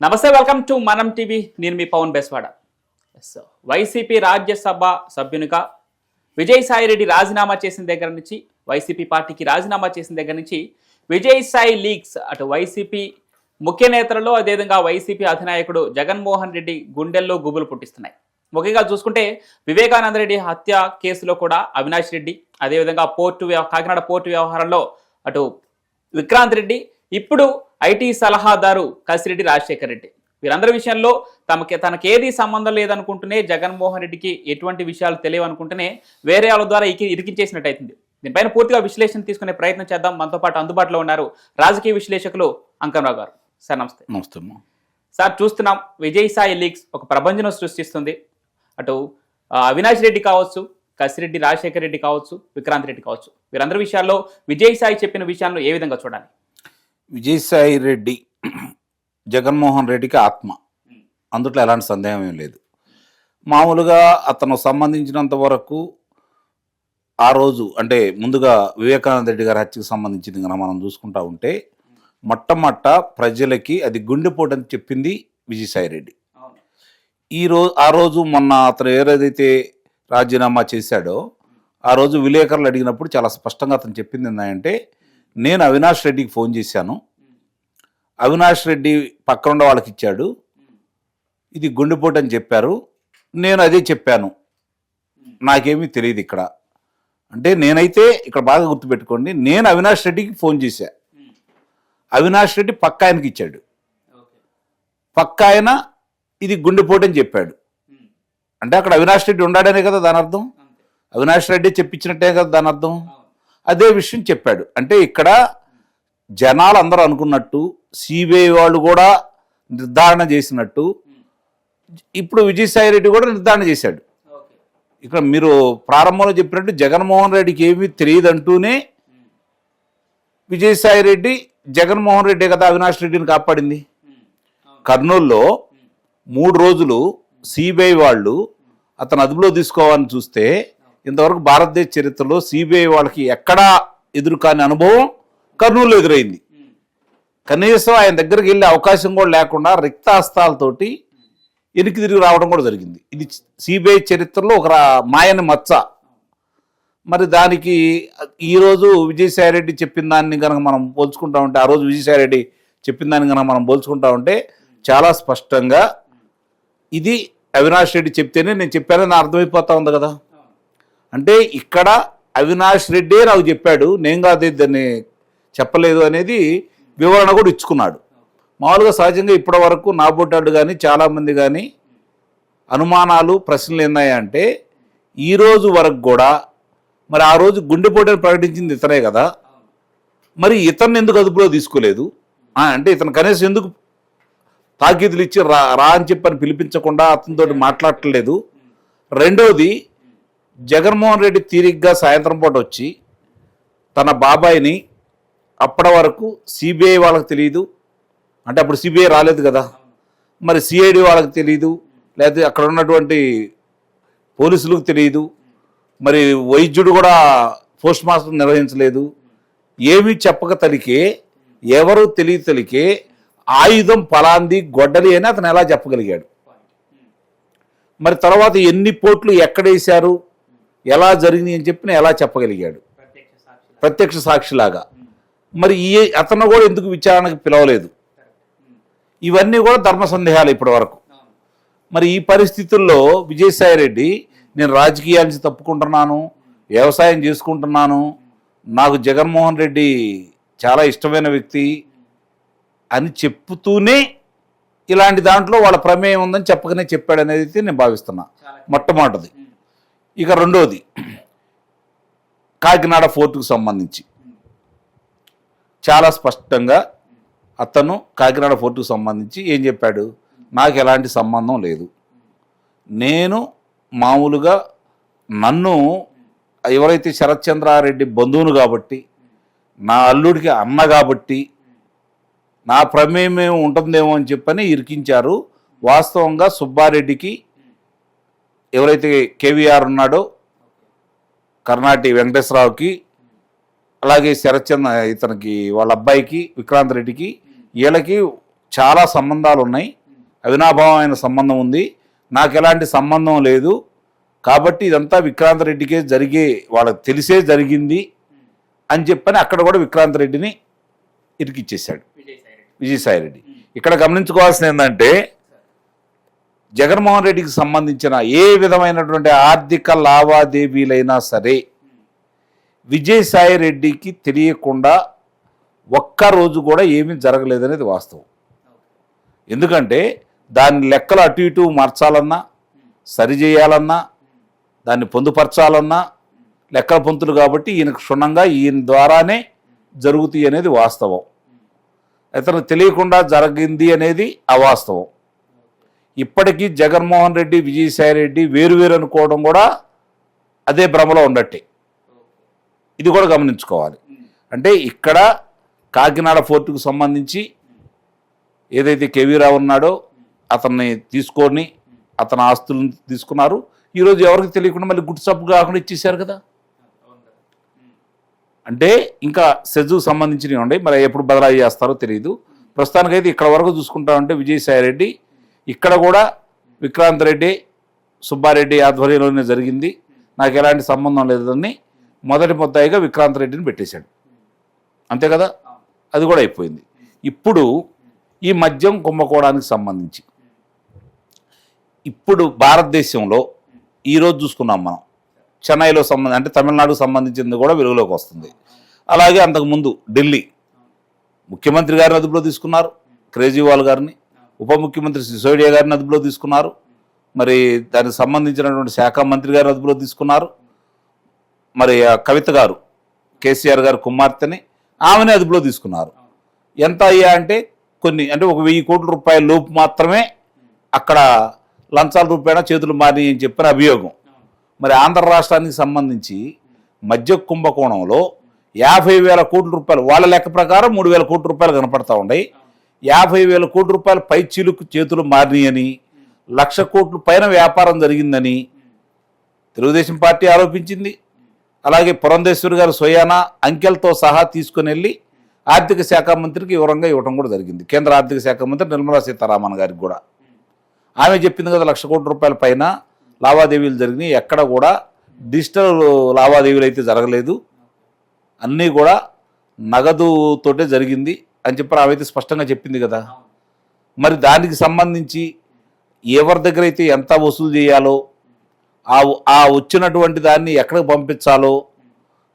నమస్తే, welcome to మనం TV. నేను మీ పవన్ బెస్వాడ. వైసీపీ రాజ్యసభ సభ్యునిగా విజయసాయిరెడ్డి రాజీనామా చేసిన దగ్గర నుంచి, వైసీపీ పార్టీకి రాజీనామా చేసిన దగ్గర నుంచి విజయసాయి లీగ్స్ అటు వైసీపీ ముఖ్య నేతలలో, అదేవిధంగా వైసీపీ అధినాయకుడు జగన్మోహన్ రెడ్డి గుండెల్లో గుబులు పుట్టిస్తున్నాయి. ముఖ్యంగా చూసుకుంటే వివేకానంద రెడ్డి హత్య కేసులో కూడా అవినాష్ రెడ్డి, అదేవిధంగా కాకినాడ పోర్టు వ్యవహారంలో అటు విక్రాంత్ రెడ్డి, ఇప్పుడు ఐటీ సలహాదారు కసిరెడ్డి రాజశేఖర్ రెడ్డి, వీరందరి విషయంలో తనకేది సంబంధం లేదనుకుంటూనే, జగన్మోహన్ రెడ్డికి ఎటువంటి విషయాలు తెలియవనుకుంటూనే వేరే వాళ్ళ ద్వారా ఇరికించేసినట్టు అవుతుంది. దీనిపైన పూర్తిగా విశ్లేషణ తీసుకునే ప్రయత్నం చేద్దాం. మనతో పాటు అందుబాటులో ఉన్నారు రాజకీయ విశ్లేషకులు అంకమరావు గారు. సార్ నమస్తే. నమస్తే. సార్, చూస్తున్నాం విజయసాయి లీగ్స్ ఒక ప్రభంజనం సృష్టిస్తుంది. అటు అవినాష్ రెడ్డి కావచ్చు, కసిరెడ్డి రాజశేఖర్ రెడ్డి కావచ్చు, విక్రాంత్ రెడ్డి కావచ్చు, వీరందరి విషయాల్లో విజయసాయి చెప్పిన విషయాలను ఏ విధంగా చూడాలి? విజయసాయి రెడ్డి జగన్మోహన్ రెడ్డికి ఆత్మ, అందుట్లో ఎలాంటి సందేహం ఏం లేదు. మామూలుగా అతను సంబంధించినంత వరకు ఆ రోజు అంటే ముందుగా వివేకానంద రెడ్డి గారి హత్యకు సంబంధించింది కనుక మనం చూసుకుంటా ఉంటే, మొట్టమొట్ట ప్రజలకి అది గుండెపోటు అని చెప్పింది విజయసాయి రెడ్డి. ఆ రోజు మొన్న అతను ఏదైతే రాజీనామా చేశాడో ఆ రోజు విలేకరులు అడిగినప్పుడు చాలా స్పష్టంగా అతను చెప్పింది ఏంటంటే, నేను అవినాష్ రెడ్డికి ఫోన్ చేశాను, అవినాష్ రెడ్డి పక్కన ఉన్న వాళ్ళకి ఇచ్చాడు, ఇది గుండెపోటు అని చెప్పారు, నేను అదే చెప్పాను, నాకేమీ తెలియదు ఇక్కడ అంటే. నేనైతే ఇక్కడ బాగా గుర్తుపెట్టుకోండి, నేను అవినాష్ రెడ్డికి ఫోన్ చేశా, అవినాష్ రెడ్డి పక్క ఆయనకి ఇచ్చాడు, పక్క ఆయన ఇది గుండెపోటు అని చెప్పాడు. అంటే అక్కడ అవినాష్ రెడ్డి ఉన్నాడనే కదా దాని అర్థం, అవినాష్ రెడ్డి చెప్పించినట్టే కదా దాని అర్థం. అదే విషయం చెప్పాడు. అంటే ఇక్కడ జనాలు అందరూ అనుకున్నట్టు, సిబిఐ వాళ్ళు కూడా నిర్ధారణ చేసినట్టు, ఇప్పుడు విజయసాయి రెడ్డి కూడా నిర్ధారణ చేశాడు. ఇక్కడ మీరు ప్రారంభంలో చెప్పినట్టు జగన్మోహన్ రెడ్డికి ఏమీ తెలియదంటూనే విజయసాయి రెడ్డి, జగన్మోహన్ రెడ్డి కదా అవినాష్ రెడ్డిని కాపాడింది. కర్నూలులో 3 రోజులు సిబిఐ వాళ్ళు అతను అదుపులో తీసుకోవాలని చూస్తే, ఇంతవరకు భారతదేశ చరిత్రలో సిబిఐ వాళ్ళకి ఎక్కడా ఎదురు కాని అనుభవం కర్నూలులో ఎదురైంది. కనీసం ఆయన దగ్గరికి వెళ్ళే అవకాశం కూడా లేకుండా రిక్తాస్తాలతోటి వెనక్కి తిరిగి రావడం కూడా జరిగింది. ఇది సిబిఐ చరిత్రలో ఒక మాయని మచ్చ. మరి దానికి ఈరోజు విజయసాయి రెడ్డి చెప్పిన దాన్ని కనుక మనం పోల్చుకుంటా ఉంటే, ఆ రోజు విజయసాయి రెడ్డి చెప్పిన దాన్ని కనుక మనం పోల్చుకుంటా ఉంటే చాలా స్పష్టంగా ఇది అవినాష్ రెడ్డి చెప్తేనే నేను చెప్పానని అర్థమైపోతా ఉంది కదా. అంటే ఇక్కడ అవినాష్ రెడ్డే నాకు చెప్పాడు, నేను కాదు దాన్ని చెప్పలేదు అనేది వివరణ కూడా ఇచ్చుకున్నాడు. మామూలుగా సహజంగా ఇప్పటి వరకు నాబోటాడు కానీ చాలామంది కానీ అనుమానాలు, ప్రశ్నలు ఏందంటే, ఈరోజు వరకు కూడా మరి ఆ రోజు గుండెపోటుని ప్రకటించింది ఇతనే కదా, మరి ఇతన్ని ఎందుకు అదుపులో తీసుకోలేదు? అంటే ఇతను కనీసం ఎందుకు తాకీదులు ఇచ్చి రా అని చెప్పని పిలిపించకుండా అతనితో మాట్లాడట్లేదు? రెండోది, జగన్మోహన్ రెడ్డి తీరిగ్గా సాయంత్రం పూట వచ్చి తన బాబాయిని, అప్పటి వరకు సిబిఐ వాళ్ళకి తెలియదు, అంటే అప్పుడు సిబిఐ రాలేదు కదా, మరి సిఐడి వాళ్ళకి తెలియదు, లేకపోతే అక్కడ ఉన్నటువంటి పోలీసులకు తెలియదు, మరి వైద్యుడు కూడా పోస్ట్ మార్టం నిర్వహించలేదు, ఏమీ చెప్పక తలికే, ఎవరు తెలియతలికే ఆయుధం పలాంది గొడ్డలి అని అతను ఎలా చెప్పగలిగాడు? మరి తర్వాత ఎన్ని పోట్లు ఎక్కడేశారు, ఎలా జరిగింది అని చెప్పి ఎలా చెప్పగలిగాడు ప్రత్యక్ష సాక్షిలాగా? మరి అతను కూడా ఎందుకు విచారణకు పిలవలేదు? ఇవన్నీ కూడా ధర్మ సందేహాలు ఇప్పటి వరకు. మరి ఈ పరిస్థితుల్లో విజయసాయి రెడ్డి, నేను రాజకీయాల నుంచి తప్పుకుంటున్నాను, వ్యవసాయం చేసుకుంటున్నాను, నాకు జగన్మోహన్ రెడ్డి చాలా ఇష్టమైన వ్యక్తి అని చెప్తూనే ఇలాంటి దాంట్లో వాళ్ళ ప్రమేయం ఉందని చెప్పకనే చెప్పాడు అనేది నేను భావిస్తున్నా, మొట్టమొదటిది. ఇక రెండోది, కాకినాడ ఫోర్టుకు సంబంధించి చాలా స్పష్టంగా అతను కాకినాడ ఫోర్టుకు సంబంధించి ఏం చెప్పాడు? నాకు ఎలాంటి సంబంధం లేదు, నేను మామూలుగా నన్ను ఎవరైతే శరత్చంద్రారెడ్డి బంధువును కాబట్టి, నా అల్లుడికి అన్న కాబట్టి నా ప్రమేయం ఉంటుందేమో అని చెప్పని ఇరికించారు. వాస్తవంగా సుబ్బారెడ్డికి, ఎవరైతే కేవీఆర్ ఉన్నాడో కర్ణాటి వెంకటేశ్వరరావుకి, అలాగే శరత్చంద్ర ఇతనికి వాళ్ళ అబ్బాయికి విక్రాంత్ రెడ్డికి, వీళ్ళకి చాలా సంబంధాలు ఉన్నాయి, అవినాభావమైన సంబంధం ఉంది, నాకు ఎలాంటి సంబంధం లేదు, కాబట్టి ఇదంతా విక్రాంత్ రెడ్డికే వాళ్ళకి తెలిసే జరిగింది అని చెప్పని అక్కడ కూడా విక్రాంత్ రెడ్డిని ఇరికిచ్చేశాడు విజయసాయిరెడ్డి. ఇక్కడ గమనించుకోవాల్సింది ఏంటంటే జగన్మోహన్ రెడ్డికి సంబంధించిన ఏ విధమైనటువంటి ఆర్థిక లావాదేవీలైనా సరే విజయసాయిరెడ్డికి తెలియకుండా ఒక్కరోజు కూడా ఏమీ జరగలేదనేది వాస్తవం. ఎందుకంటే దాని లెక్కలు అటు ఇటు మార్చాలన్నా, సరిచేయాలన్నా, దాన్ని పొందుపరచాలన్నా లెక్కల పొంతులు కాబట్టి ఈయనకు క్షుణ్ణంగా ఈయన ద్వారానే జరుగుతాయి అనేది వాస్తవం. అతనికి తెలియకుండా జరిగింది అనేది అవాస్తవం. ఇప్పటికీ జగన్మోహన్ రెడ్డి విజయసాయిరెడ్డి వేరు అనుకోవడం కూడా అదే భ్రమలో ఉండట్టే. ఇది కూడా గమనించుకోవాలి. అంటే ఇక్కడ కాకినాడ ఫోర్టుకు సంబంధించి ఏదైతే కేవీరావు ఉన్నాడో అతన్ని తీసుకొని అతని ఆస్తులను తీసుకున్నారు. ఈరోజు ఎవరికి తెలియకుండా మళ్ళీ గుట్టు సబ్బు కాకుండా ఇచ్చేసారు కదా. అంటే ఇంకా సెజుకు సంబంధించినవి ఉన్నాయి, మరి ఎప్పుడు బదలాయి చేస్తారో తెలియదు. ప్రస్తుతానికైతే ఇక్కడ వరకు చూసుకుంటామంటే విజయసాయిరెడ్డి ఇక్కడ కూడా విక్రాంత్ రెడ్డి సుబ్బారెడ్డి ఆధ్వర్యంలోనే జరిగింది, నాకు ఎలాంటి సంబంధం లేదని మొదటి ముద్దాయిగా విక్రాంత్ రెడ్డిని పెట్టేశాడు. అంతే కదా, అది కూడా అయిపోయింది. ఇప్పుడు ఈ మద్యం కుంభకోణానికి సంబంధించి ఇప్పుడు భారతదేశంలో ఈరోజు చూసుకున్నాం మనం, చెన్నైలో అంటే తమిళనాడుకు సంబంధించింది కూడా వెలుగులోకి వస్తుంది. అలాగే అంతకుముందు ఢిల్లీ ముఖ్యమంత్రి గారిని అదుపులో తీసుకున్నారు, కేజ్రీవాల్ గారిని, ఉప ముఖ్యమంత్రి సిసోడియా గారిని అదుపులో తీసుకున్నారు, మరి దానికి సంబంధించినటువంటి శాఖ మంత్రి గారిని అదుపులో తీసుకున్నారు, మరి కవిత గారు కేసీఆర్ గారు కుమార్తెని ఆమెనే అదుపులో తీసుకున్నారు. ఎంత అయ్యా అంటే కొన్ని అంటే 1,000 కోట్ల రూపాయల లోపు మాత్రమే అక్కడ లంచాల రూపాయన చేతులు మారి అని చెప్పిన అభియోగం. మరి ఆంధ్ర రాష్ట్రానికి సంబంధించి మద్య కుంభకోణంలో 50,000 కోట్ల రూపాయలు వాళ్ళ లెక్క ప్రకారం 3,000 కోట్ల రూపాయలు కనపడతా ఉన్నాయి. 50,000 కోట్ల రూపాయలు పై చీలుకు చేతులు మారినాయని, 1,00,000 కోట్ల పైన వ్యాపారం జరిగిందని తెలుగుదేశం పార్టీ ఆరోపించింది. అలాగే పురంధేశ్వరి గారు స్వయానా అంకెలతో సహా తీసుకుని వెళ్ళి ఆర్థిక శాఖ మంత్రికి వివరంగా ఇవ్వడం కూడా జరిగింది. కేంద్ర ఆర్థిక శాఖ మంత్రి నిర్మలా సీతారామన్ గారికి కూడా ఆమె చెప్పింది కదా, 1,00,000 కోట్ల రూపాయల పైన లావాదేవీలు జరిగినాయి, ఎక్కడ కూడా డిజిటల్ లావాదేవీలు అయితే జరగలేదు, అన్నీ కూడా నగదుతోటే జరిగింది అని చెప్పి ఆమె అయితే స్పష్టంగా చెప్పింది కదా. మరి దానికి సంబంధించి ఎవరి దగ్గర అయితే ఎంత వసూలు చేయాలో, ఆ వచ్చినటువంటి దాన్ని ఎక్కడికి పంపించాలో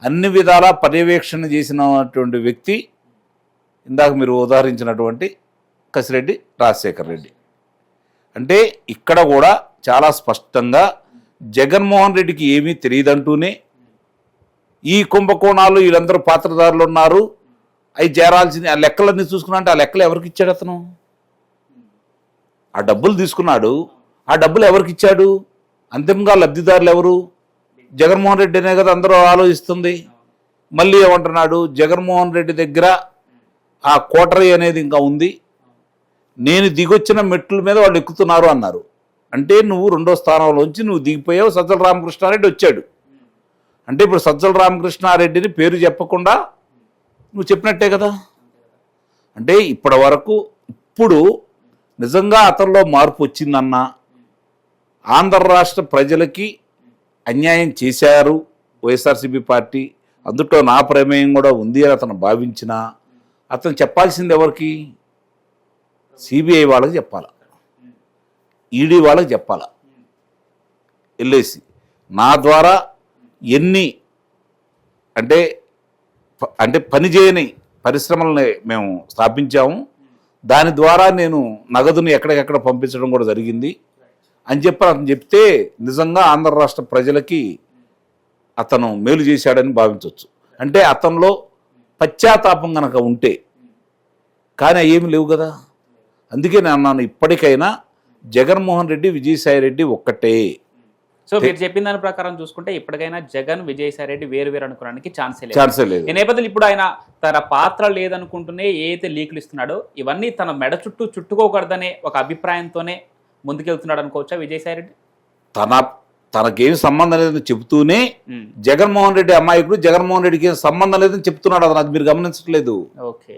అన్ని విధాలా పర్యవేక్షణ చేసినటువంటి వ్యక్తి ఇందాక మీరు ఉదాహరించినటువంటి కసిరెడ్డి రాజశేఖర్ రెడ్డి. అంటే ఇక్కడ కూడా చాలా స్పష్టంగా జగన్మోహన్ రెడ్డికి ఏమీ తెలియదంటూనే ఈ కుంభకోణాలు వీళ్ళందరూ పాత్రదారులు ఉన్నారు, అవి చేరాల్సింది ఆ లెక్కలన్నీ చూసుకున్నా అంటే ఆ లెక్కలు ఎవరికి ఇచ్చాడు అతను? ఆ డబ్బులు తీసుకున్నాడు, ఆ డబ్బులు ఎవరికి ఇచ్చాడు? అంతిమంగా లబ్ధిదారులు ఎవరు? జగన్మోహన్ రెడ్డి అనే కదా అందరూ ఆలోచిస్తుంది. మళ్ళీ ఏమంటున్నాడు, జగన్మోహన్ రెడ్డి దగ్గర ఆ కోటరీ అనేది ఇంకా ఉంది, నేను దిగొచ్చిన మెట్ల మీద వాళ్ళు ఎక్కుతున్నారు అన్నారు. అంటే నువ్వు 2వ స్థానంలోంచి నువ్వు దిగిపోయావు, సజ్జల రామకృష్ణారెడ్డి వచ్చాడు. అంటే ఇప్పుడు సజ్జల రామకృష్ణారెడ్డిని పేరు చెప్పకుండా నువ్వు చెప్పినట్టే కదా. అంటే ఇప్పటి వరకు ఇప్పుడు నిజంగా అతనిలో మార్పు వచ్చిందన్నా, ఆంధ్ర రాష్ట్ర ప్రజలకి అన్యాయం చేశారు వైఎస్ఆర్సీపీ పార్టీ, అందులో నా ప్రమేయం కూడా ఉంది అని అతను భావించినా అతను చెప్పాల్సింది ఎవరికి? సిబిఐ వాళ్ళకి చెప్పాలా, ఈడీ వాళ్ళకి చెప్పాలా. వెళ్ళేసి నా ద్వారా ఎన్ని అంటే పనిచేయని పరిశ్రమలని మేము స్థాపించాము, దాని ద్వారా నేను నగదుని ఎక్కడికెక్కడ పంపించడం కూడా జరిగింది అని చెప్పి అతను చెప్తే నిజంగా ఆంధ్ర రాష్ట్ర ప్రజలకి అతను మేలు చేశాడని భావించవచ్చు. అంటే అతనిలో పశ్చాత్తాపం కనుక ఉంటే, కానీ ఏమి లేవు కదా. అందుకే నేను అన్నాను, ఇప్పటికైనా జగన్మోహన్ రెడ్డి విజయసాయిరెడ్డి ఒక్కటే. సో మీరు చెప్పిన దాని ప్రకారం చూసుకుంటే ఇప్పటికైనా జగన్ విజయసాయిరెడ్డి వేరు అనుకోవడానికి ఛాన్సే లేదు. ఈ నేపథ్యంలో ఇప్పుడు ఆయన తన పాత్ర లేదనుకుంటూనే ఏదైతే లీకులు ఇస్తున్నాడో ఇవన్నీ తన మెడ చుట్టూ చుట్టుకోకూడదనే ఒక అభిప్రాయంతోనే ముందుకెళ్తున్నాడు అనుకోవచ్చా విజయసాయిరెడ్డి? తనకేం సంబంధం లేదని చెబుతూనే జగన్మోహన్ రెడ్డి అమాయకుడు, జగన్మోహన్ రెడ్డికి ఏం సంబంధం లేదని చెప్తున్నాడు. అతను అది మీరు గమనించట్లేదు. ఓకే,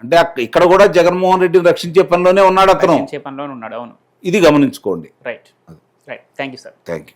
అంటే ఇక్కడ కూడా జగన్మోహన్ రెడ్డిని రక్షించే పనిలోనే ఉన్నాడు అతను. పనిలోనే ఉన్నాడు. అవును, ఇది గమనించుకోండి. Right. Thank you sir. Thank you.